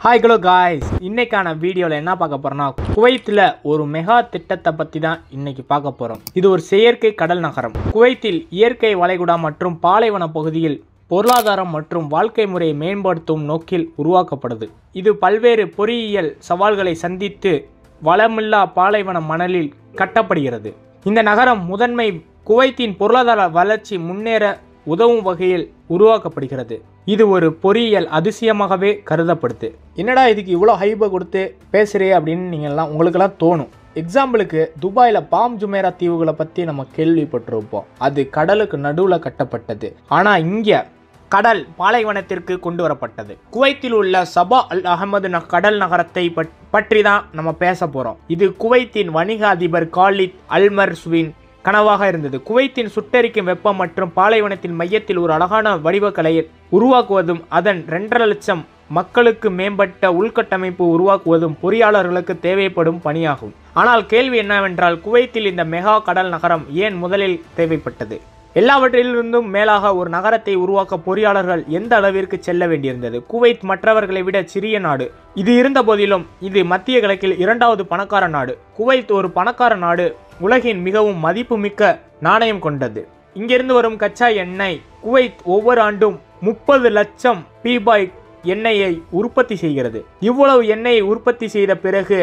Hi hello guys, இன்னைக்கான வீடியோவில் என்ன பார்க்க போகிறோம்னா குவைத்தில் ஒரு மெகா திட்டத்தை பற்றி தான் இன்னைக்கு பார்க்க போகிறோம். இது ஒரு செயற்கை கடல் நகரம். குவைத்தில் இயற்கை வளைகுடா மற்றும் பாலைவன பகுதியில் பொருளாதாரம் மற்றும் வாழ்க்கை முறையை மேம்படுத்தும் நோக்கில் உருவாக்கப்படுது. இது பல்வேறு பொறியியல் சவால்களை சந்தித்து வளமில்லா பாலைவன மணலில் கட்டப்படுகிறது. இந்த நகரம் முதன்மை குவைத்தின் பொருளாதார வளர்ச்சி முன்னேற உதவும் வகையில் உருவாக்கப்படுகிறது. இது ஒரு பொறியியல் அதிசயமாகவே கருதப்படுது. என்னடா இதுக்கு இவ்வளோ ஹைப்பை கொடுத்து பேசுகிறே அப்படின்னு உங்களுக்கெல்லாம் தோணும். எக்ஸாம்பிளுக்கு துபாயில் பாம் ஜுமேரா தீவுகளை பற்றி நம்ம கேள்விப்பட்டிருப்போம். அது கடலுக்கு நடுவில் கட்டப்பட்டது. ஆனால் இங்கே கடல் பாலைவனத்திற்கு கொண்டு வரப்பட்டது. குவைத்தில் உள்ள சபா அல் அஹமது கடல் நகரத்தை பற்றி தான் நம்ம பேச போகிறோம். இது குவைத்தின் வணிக அதிபர் காலித் அல் மர்சுவின் கனவாக இருந்தது. குவைத்தின் சுட்டெரிக்கும் வெப்பம் மற்றும் பாலைவனத்தின் மையத்தில் ஒரு அழகான வடிவக்கலையை உருவாக்குவதும் அதன் 2.5 லட்சம் மக்களுக்கு மேம்பட்ட உள்கட்டமைப்பு உருவாக்குவதும் பொறியாளர்களுக்கு தேவைப்படும் பணியாகும். ஆனால் கேள்வி என்னவென்றால், குவைத்தில் இந்த மெகா கடல் நகரம் ஏன் முதலில் தேவைப்பட்டது? எல்லாவற்றிலிருந்தும் மேலாக ஒரு நகரத்தை உருவாக்க பொறியாளர்கள் எந்த அளவிற்கு செல்ல வேண்டியிருந்தது? குவைத் மற்றவர்களை விட சிறிய நாடு. இது இருந்த போதிலும் இது மத்திய கிழக்கில் 2வது பணக்கார நாடு. குவைத் ஒரு பணக்கார நாடு. உலகின் மிகவும் மதிப்புமிக்க நாணயம் கொண்டது. இங்கிருந்து வரும் கச்சா எண்ணெய் குவைத் ஒவ்வொரு ஆண்டும் 30 லட்சம் பீபாய் எண்ணெயை உற்பத்தி செய்கிறது. இவ்வளவு எண்ணெயை உற்பத்தி செய்த பிறகு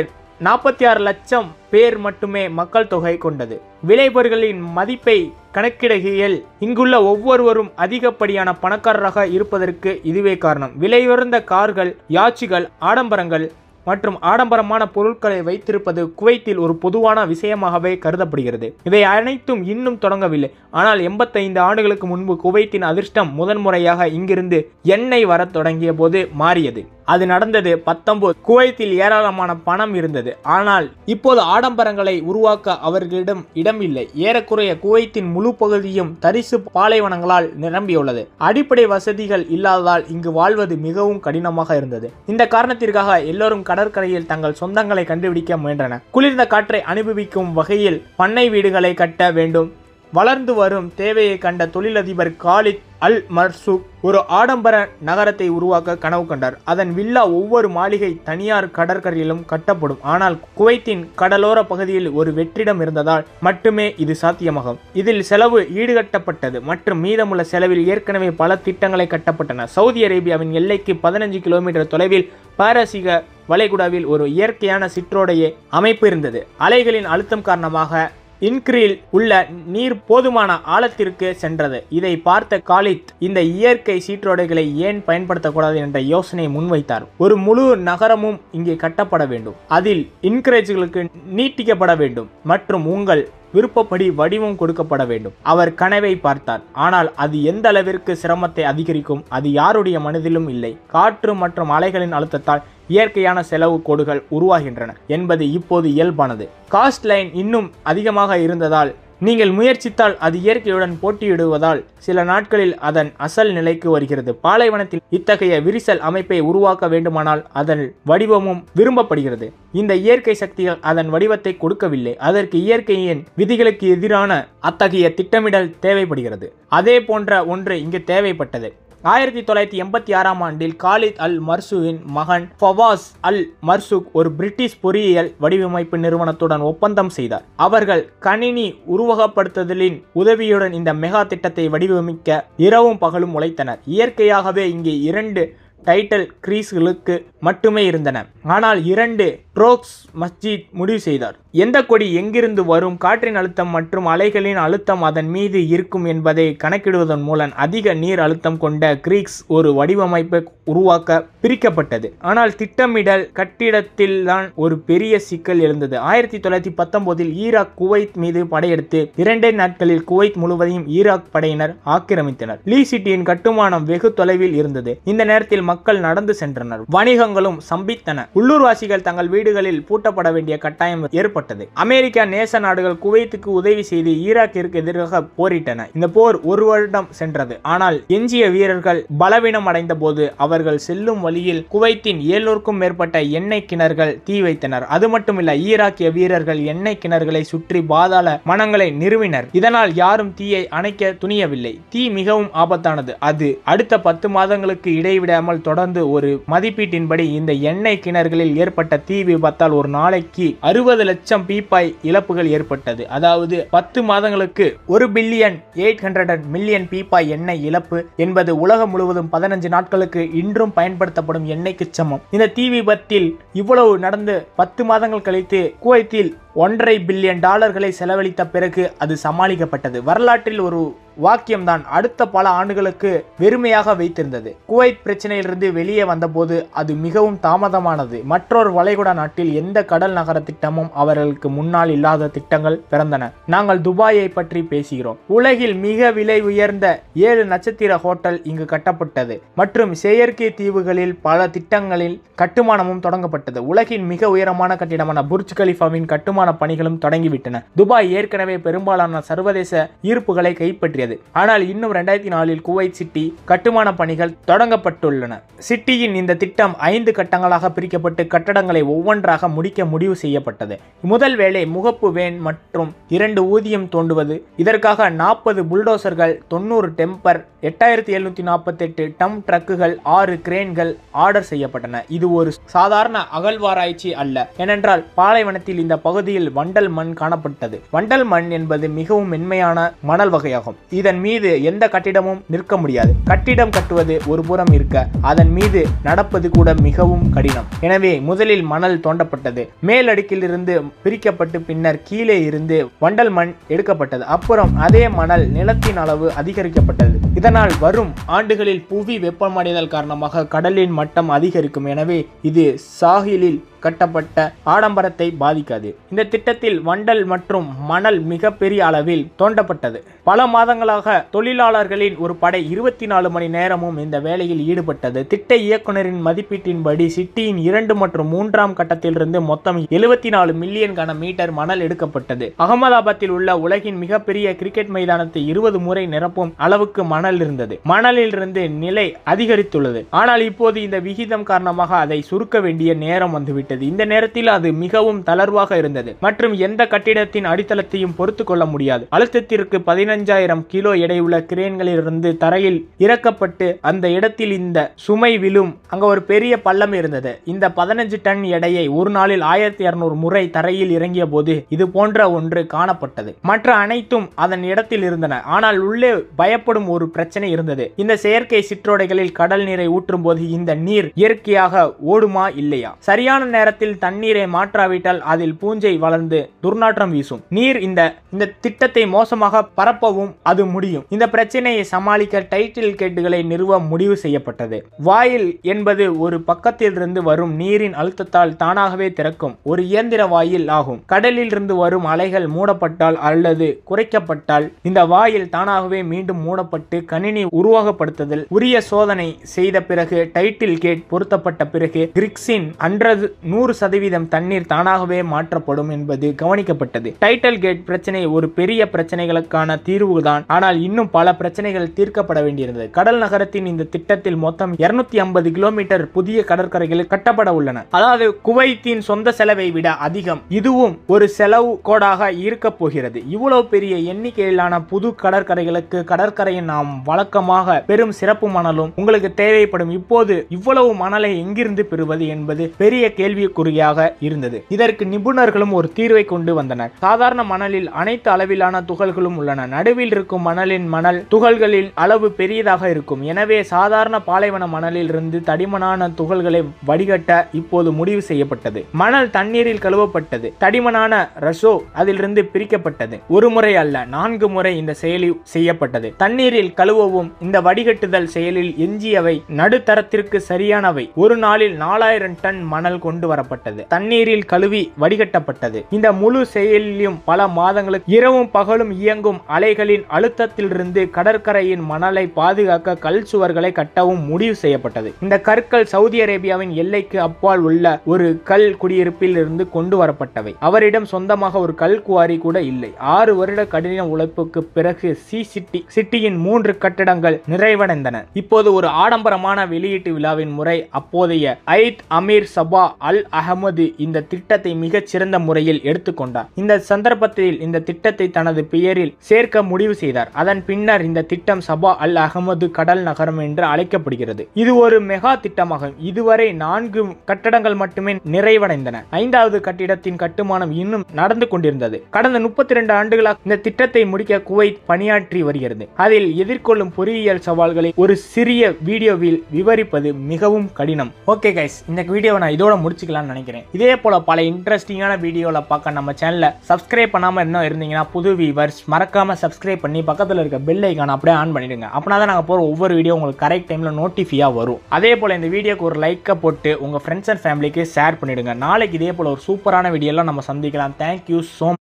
46 லட்சம் பேர் மட்டுமே மக்கள் தொகை கொண்டது. விளைபொருட்களின் மதிப்பை கணக்கிடுகையில் இங்குள்ள ஒவ்வொருவரும் அதிகப்படியான பணக்காரராக இருப்பதற்கு இதுவே காரணம். விலையுயர்ந்த கார்கள், யாட்சிகள், ஆடம்பரங்கள் மற்றும் ஆடம்பரமான பொருட்களை வைத்திருப்பது குவைத்தில் ஒரு பொதுவான விஷயமாகவே கருதப்படுகிறது. இவை அனைத்தும் இன்னும் தொடங்கவில்லை. ஆனால் 85 ஆண்டுகளுக்கு முன்பு குவைத்தின் அதிர்ஷ்டம் முதன்முறையாக இங்கிருந்து எண்ணெய் வரத் தொடங்கிய போது மாறியது. அது நடந்தது 19. குவைத்தில் ஏராளமான பணம் இருந்தது. ஆனால் இப்போது ஆடம்பரங்களை உருவாக்க அவர்களிடம் இடம் இல்லை. ஏறக்குறைய குவைத்தின் முழு பகுதியும் தரிசு பாலைவனங்களால் நிரம்பியுள்ளது. அடிப்படை வசதிகள் இல்லாததால் இங்கு வாழ்வது மிகவும் கடினமாக இருந்தது. இந்த காரணத்திற்காக எல்லோரும் கடற்கரையில் தங்கள் சொந்தங்களை கண்டுபிடிக்க முயன்றனர். குளிர்ந்த காற்றை அனுபவிக்கும் வகையில் பண்ணை வீடுகளை கட்ட வேண்டும். வளர்ந்து வரும் தேவையை கண்ட தொழிலதிபர் காலித் அல் மர்சூக் ஒரு ஆடம்பர நகரத்தை உருவாக்க கனவு கண்டார். அதன் வில்லா ஒவ்வொரு மாளிகை தனியார் கடற்கரையிலும் கட்டப்படும். ஆனால் குவைத்தின் கடலோர பகுதியில் ஒரு வெற்றிடம் இருந்ததால் மட்டுமே இது சாத்தியமாகும். இதில் செலவு ஈடுகட்டப்பட்டது மற்றும் மீதமுள்ள செலவில் ஏற்கனவே பல திட்டங்களை கட்டப்பட்டன. சவுதி அரேபியாவின் எல்லைக்கு 15 கிலோமீட்டர் தொலைவில் பாரசீக வளைகுடாவில் ஒரு இயற்கையான சிற்றோடைய அமைப்பு இருந்தது. அலைகளின் அழுத்தம் காரணமாக இன்கிரில் உள்ள நீர் போதுமான ஆழத்திற்கு சென்றது. இதை பார்த்த காலித் இந்த இயற்கை சீற்றோடைகளை ஏன் பயன்படுத்தக்கூடாது என்ற யோசனையை முன்வைத்தார். ஒரு முழு நகரமும் இங்கே கட்டப்பட வேண்டும். அதில் இன்கிரேஜ்களுக்கு நீட்டிக்கப்பட வேண்டும் மற்றும் உங்கள் விருப்பப்படி வடிவம் கொடுக்கப்பட வேண்டும். அவர் கனவை பார்த்தார். ஆனால் அது எந்த அளவிற்கு சிரமத்தை அதிகரிக்கும்? அது யாருடைய மனதிலும் இல்லை. காற்று மற்றும் அலைகளின் அழுத்தத்தால் இயற்கையான செலவு கோடுகள் உருவாகின்றன என்பது இப்போது இயல்பானது. காஸ்ட் லைன் இன்னும் அதிகமாக இருந்ததால் நீங்கள் முயற்சித்தால் அது இயற்கையுடன் போட்டியிடுவதால் சில நாட்களில் அதன் அசல் நிலைக்கு வருகிறது. பாலைவனத்தில் இத்தகைய விரிசல் அமைப்பை உருவாக்க வேண்டுமானால் அதன் வடிவமும் விரும்பப்படுகிறது. இந்த இயற்கை சக்திகள் அதன் வடிவத்தை கொடுக்கவில்லை. அதற்கு இயற்கையின் விதிகளுக்கு எதிரான அத்தகைய திட்டமிடல் தேவைப்படுகிறது. அதே போன்ற ஒன்று இங்கு தேவைப்பட்டது. 1986ஆம் ஆண்டில் காலித் அல் மர்சூவின் மகன் ஃபவாஸ் அல் மர்சூக் ஒரு பிரிட்டிஷ் பொறியியல் வடிவமைப்பு நிறுவனத்துடன் ஒப்பந்தம் செய்தார். அவர்கள் கணினி உருவகப்படுத்துதலின் உதவியுடன் இந்த மெகா திட்டத்தை வடிவமைக்க இரவும் பகலும் உழைத்தனர். இயற்கையாகவே இங்கே 2 டைட்டில் கிரீஸ்களுக்கு மட்டுமே இருந்தன. ஆனால் 2 ட்ரோக்ஸ் மஸ்ஜித் முடிவு செய்தார். எந்த கொடி எங்கிருந்து வரும், காற்றின் அழுத்தம் மற்றும் அலைகளின் அழுத்தம் அதன் மீது இருக்கும் என்பதை கணக்கிடுவதன் மூலம் அதிக நீர் அழுத்தம் கொண்ட கிரீக்ஸ் ஒரு வடிவமைப்பை உருவாக்க பிரிக்கப்பட்டது. ஆனால் திட்டமிடல் கட்டிடத்தில்தான் ஒரு பெரிய சிக்கல் எழுந்தது. 1919இல் ஈராக் குவைத் மீது படையெடுத்து 2 நாட்களில் குவைத் முழுவதையும் ஈராக் படையினர் ஆக்கிரமித்தனர். லீ சிட்டியின் கட்டுமானம் வெகு தொலைவில் இருந்தது. இந்த நேரத்தில் மக்கள் நடந்து சென்றனர். வணிகங்களும் சம்பித்தன. உள்ளூர்வாசிகள் தங்கள் வீடுகளில் பூட்டப்பட வேண்டிய கட்டாயம் ஏற்பட்டது. அமெரிக்கா நேச நாடுகள் குவைத்துக்கு உதவி செய்து ஈராக்கிற்கு எதிராக போரிட்டன. இந்த போர் 1 வருடம் சென்றது. ஆனால் எஞ்சிய வீரர்கள் பலவீனம் அடைந்த போது அவர்கள் செல்லும் வழியில் குவைத்தின் 700க்கும் மேற்பட்ட எண்ணெய் கிணறுகள் தீ வைத்தனர். அது மட்டுமில்ல, ஈராக்கிய வீரர்கள் எண்ணெய் கிணறுகளை சுற்றி பாதாள மனங்களை நிறுவினர். இதனால் யாரும் தீயை அணைக்க துணியவில்லை. தீ மிகவும் ஆபத்தானது. அது அடுத்த 10 மாதங்களுக்கு இடைவிடாமல் மாதங்கள் தொடர்ந்து ஒரு மதிப்பீட்டின்படி இந்த எண்ணெய் கிணறுகளில் ஏற்பட்ட தீ விபத்தால் ஒரு நாளைக்கு 60 லட்சம் பீப்பாய் இழப்புகள் ஏற்பட்டது. அதாவது 10 மாதங்களுக்கு 1,800,000,000,000 பீப்பாய் எண்ணெய் இழப்பு என்பது உலகம் முழுவதும் 15 நாட்களுக்கு இன்றும் பயன்படுத்தப்படும் எண்ணெய்க்கு சமம். இந்த தீ விபத்தில் இவ்வளவு நடந்து 10 மாதங்கள் கழித்து குவைத்தில் $1.5 பில்லியன் செலவழித்த பிறகு அது சமாளிக்கப்பட்டது. வரலாற்றில் ஒரு வாக்கியம்தான் அடுத்த பல ஆண்டுகளுக்கு வெறுமையாக வைத்திருந்தது. குவைத் பிரச்சனையிலிருந்து வெளியே வந்தபோது அது மிகவும் தாமதமானது. மற்றொரு வளைகுடா நாட்டில் எந்த கடல் நகர திட்டமும் அவர்களுக்கு முன்னால் இல்லாத திட்டங்கள் பிறந்தன. நாங்கள் துபாயை பற்றி பேசுகிறோம். உலகில் மிக விலை உயர்ந்த 7 நட்சத்திர ஹோட்டல் இங்கு கட்டப்பட்டது மற்றும் செயற்கை தீவுகளில் பல திட்டங்களில் கட்டுமானமும் தொடங்கப்பட்டது. உலகின் மிக உயரமான கட்டிடமான புர்ஜ் கலிஃபாவின் கட்டுமான பணிகளும் தொடங்கிவிட்டன. துபாய் ஏற்கனவே பெரும்பாலான சர்வதேச ஈர்ப்புகளை கைப்பற்றியது. ஆனால் இன்னும் 2004இல் குவைத் சிட்டி கட்டுமான பணிகள் தொடங்கப்பட்டுள்ளன. சிட்டியின் இந்த திட்டம் 5 கட்டங்களாக பிரிக்கப்பட்டு கட்டடங்களை ஒவ்வொன்றாக முடிக்க முடிவு செய்யப்பட்டது. முதல் வேலை முகப்பு வேன் மற்றும் 2 ஊதியம் தோண்டுவது. இதற்காக 40 புல்டோசர்கள், 90 டெம்பர், 8748 டம் ட்ரக்குகள், 6 கிரேன்கள் ஆர்டர் செய்யப்பட்டன. இது ஒரு சாதாரண அகழ்வாராய்ச்சி அல்ல. ஏனென்றால் பாலைவனத்தில் இந்த பகுதியில் வண்டல் மண் காணப்பட்டது. வண்டல் மண் என்பது மிகவும் மென்மையான மணல் வகையாகும். இதன் மீது எந்த கட்டிடமும் நிற்க முடியாது. கட்டிடம் கட்டுவது ஒரு புறம் இருக்க அதன் மீது நடப்பது கூட மிகவும் கடினம். எனவே முதலில் மணல் தோண்டப்பட்டது. மேலடுக்கில் இருந்து பிரிக்கப்பட்டு பின்னர் கீழே இருந்து வண்டல் மண் எடுக்கப்பட்டது. அப்புறம் அதே மணல் நிலத்தின் அளவு அதிகரிக்கப்பட்டது. இதனால் வரும் ஆண்டுகளில் புவி வெப்பமடைதல் காரணமாக கடலின் மட்டம் அதிகரிக்கும். எனவே இது சாஹிலில் கட்டப்பட்ட ஆடம்பரத்தை பாதிக்காது. இந்த திட்டத்தில் வண்டல் மற்றும் மணல் மிகப்பெரிய அளவில் தோண்டப்பட்டது. பல மாதங்களாக தொழிலாளர்களின் ஒரு படை 24 மணி நேரமும் இந்த வேலையில் ஈடுபட்டது. திட்ட இயக்குநரின் மதிப்பீட்டின்படி சிட்டியின் 2 மற்றும் 3ஆம் கட்டத்திலிருந்து மொத்தம் 74 மில்லியன் கன மீட்டர் மணல் எடுக்கப்பட்டது. அகமதாபாத்தில் உள்ள உலகின் மிகப்பெரிய கிரிக்கெட் மைதானத்தை 20 முறை நிரப்பும் அளவுக்கு மணல் இருந்தது. மணலில் இருந்து நிலை அதிகரித்துள்ளது. ஆனால் இப்போது இந்த விகிதம் காரணமாக அதை சுருக்க வேண்டிய நேரம் வந்துவிட்டது. இந்த நேரத்தில் அது மிகவும் தளர்வாக இருந்தது மற்றும் எந்த கட்டிடத்தின் அடித்தளத்தையும் பொறுத்து கொள்ள முடியாது. அழுத்தத்திற்கு 15,000 கிலோ எடையுள்ள கிரேன்களிலிருந்து தரையில் இறக்கப்பட்டு அந்த இடத்தில் இந்த சுமை விழும். அங்க ஒரு பெரிய பள்ளம் இருந்தது. இந்த 15 டன் எடையை ஒரு நாளில் 1200 முறை தரையில் இறங்கிய போது இது போன்ற ஒன்று காணப்பட்டது. மற்ற அனைத்தும் அதன் இடத்தில் இருந்தன. ஆனால் உள்ளே பயப்படும் ஒரு பிரச்சனை இருந்தது. இந்த செயற்கை சிற்றோடைகளில் கடல் நீரை ஊற்றும் போது இந்த நீர் இயற்கையாக ஓடுமா இல்லையா? சரியான நேரத்தில் தண்ணீரை மாற்றாவிட்டால் அதில் பூஞ்சை வளர்ந்து துர்நாற்றம் வீசும். நீர் இந்த திட்டத்தை மோசமாக பரப்பவும் அது முடியும். இந்த பிரச்சனையை சமாளிக்க டைட்டில் கேட்டுகளை நிறுவ முடிவு செய்யப்பட்டது. வாயில் என்பது ஒரு பக்கத்திலிருந்து வரும் நீரின் அழுத்தத்தால் தானாகவே திறக்கும் ஒரு இயந்திர வாயில் ஆகும். கடலில் இருந்து வரும் அலைகள் மூடப்பட்டால் அல்லது குறைக்கப்பட்டால் இந்த வாயில் தானாகவே மீண்டும் மூடப்பட்டு கணினி உருவகப்படுத்துதல் உரிய சோதனை செய்த பிறகு டைட்டில் கேட் பொருத்தப்பட்ட பிறகு கிரிக்ஸின் 100% தண்ணீர் தானாகவே மாற்றப்படும் என்பது கவனிக்கப்பட்டது. டைட்டில் கேட் பிரச்சனை ஒரு பெரிய பிரச்சனைகளுக்கான தீர்வுதான். ஆனால் இன்னும் பல பிரச்சனைகள் தீர்க்கப்பட வேண்டியிருந்தது. கடல் நகரத்தின் இந்த திட்டத்தில் மொத்தம் 250 கிலோமீட்டர் புதிய கடற்கரைகள் கட்டப்பட உள்ளன. அதாவது குவைத்தின் சொந்த செலவை விட அதிகம். இதுவும் ஒரு செலவு கோடாக இருக்க போகிறது. இவ்வளவு பெரிய எண்ணிக்கையிலான புது கடற்கரைகளுக்கு கடற்கரையின் நாம் வழக்கமாக பெரும் சிறப்பு மணலும் உங்களுக்கு தேவைப்படும். இப்போது இவ்வளவு மணலை எங்கிருந்து பெறுவது என்பது பெரிய கேள்விக்குறியாக இருந்தது. இதற்கு நிபுணர்களும் ஒரு தீர்வை கொண்டு வந்தனர். சாதாரண மணலில் அனைத்து அளவிலான துகள்களும் உள்ளன. நடுவில் இருக்கும் மணல் துகள்களில் அளவு பெரியதாக இருக்கும். எனவே சாதாரண பாலைவன மணலில் இருந்து தடிமனான துகள்களை வடிகட்ட இப்போது முடிவு செய்யப்பட்டது. மணல் தண்ணீரில் கழுவப்பட்டது. தடிமனான ரசோ அதிலிருந்து பிரிக்கப்பட்டது. ஒரு முறை அல்ல 4 முறை இந்த செயலி செய்யப்பட்டது. தண்ணீரில் கழுவவும் இந்த வடிகட்டுதல் செயலில் எஞ்சியவை நடுத்தரத்திற்கு சரியானவை. ஒரு நாளில் 4000 டன் மணல் கொண்டு வரப்பட்டது. தண்ணீரில் கழுவி வடிகட்டப்பட்டது. இந்த முழு செயலிலும் பல மாதங்களுக்கு இரவும் பகலும் இயங்கும் அலைகளின் அழுத்தத்திலிருந்து கடற்கரையின் மணலை பாதுகாக்க கல் சுவர்களை கட்டவும் முடிவு செய்யப்பட்டது. இந்த கற்கள் சவுதி அரேபியாவின் எல்லைக்கு அப்பால் உள்ள ஒரு கல் குடியிருப்பில் இருந்து கொண்டு வரப்பட்டவை. அவரிடம் சொந்தமாக ஒரு கல் குவாரி கூட இல்லை. 6 வருட கடின உழைப்புக்கு பிறகு சிட்டியின் 3 கட்டடங்கள் நிறைவடைந்தன. இப்போது ஒரு ஆடம்பரமான வெளியீட்டு விழாவின் முறை அப்போதைய ஐத் அமீர் சபா அல் அல் அகமது இந்த திட்டத்தை மிகச் சிறந்த முறையில் எடுத்துக்கொண்டார். இந்த சந்தர்ப்பத்தில் இந்த திட்டத்தை தனது பெயரில் சேர்க்க முடிவு செய்தார். அதன் பின்னர் இந்த திட்டம் சபா அல் அகமது கடல் நகரம் என்று அழைக்கப்படுகிறது. இது ஒரு மெகா திட்டமாகும். இதுவரை 4 கட்டடங்கள் மட்டுமே நிறைவடைந்தன. 5வது கட்டிடத்தின் கட்டுமானம் இன்னும் நடந்து கொண்டிருந்தது. கடந்த 32 ஆண்டுகளாக இந்த திட்டத்தை முடிக்க குவைத் பணியாற்றி வருகிறது. அதில் எதிர்கொள்ளும் பொறியியல் சவால்களை ஒரு சிறிய வீடியோவில் விவரிப்பது மிகவும் கடினம். ஓகே கைஸ், இந்த வீடியோவை நான் இதோட முடிச்சுக்கலாம்னு நினைக்கிறேன். இதே போல பல இன்ட்ரெஸ்டிங்கான வீடியோல பார்க்க நம்ம சேனலை சப்ஸ்கிரைப் பண்ணாம இன்னும் இருந்தீங்கன்னா புது வியூவர்ஸ் மறக்காம சப்ஸ்கிரைப் பண்ணி பக்கத்தில் இருக்க பெல் ஐகான் அப்படியே ஆன் பண்ணிடுங்க. அப்படின்னா தான் நாங்கள் போகிற ஒவ்வொரு வீடியோ உங்களுக்கு கரெக்ட் டைம்ல நோட்டிஃபியா வரும். அதே போல இந்த வீடியோக்கு ஒரு லைக்கை போட்டு உங்க ஃப்ரெண்ட்ஸ் அண்ட் ஃபேமிலிக்கு ஷேர் பண்ணிடுங்க. நாளைக்கு இதே போல ஒரு சூப்பரான வீடியோலாம் நம்ம சந்திக்கலாம். Thank you so much.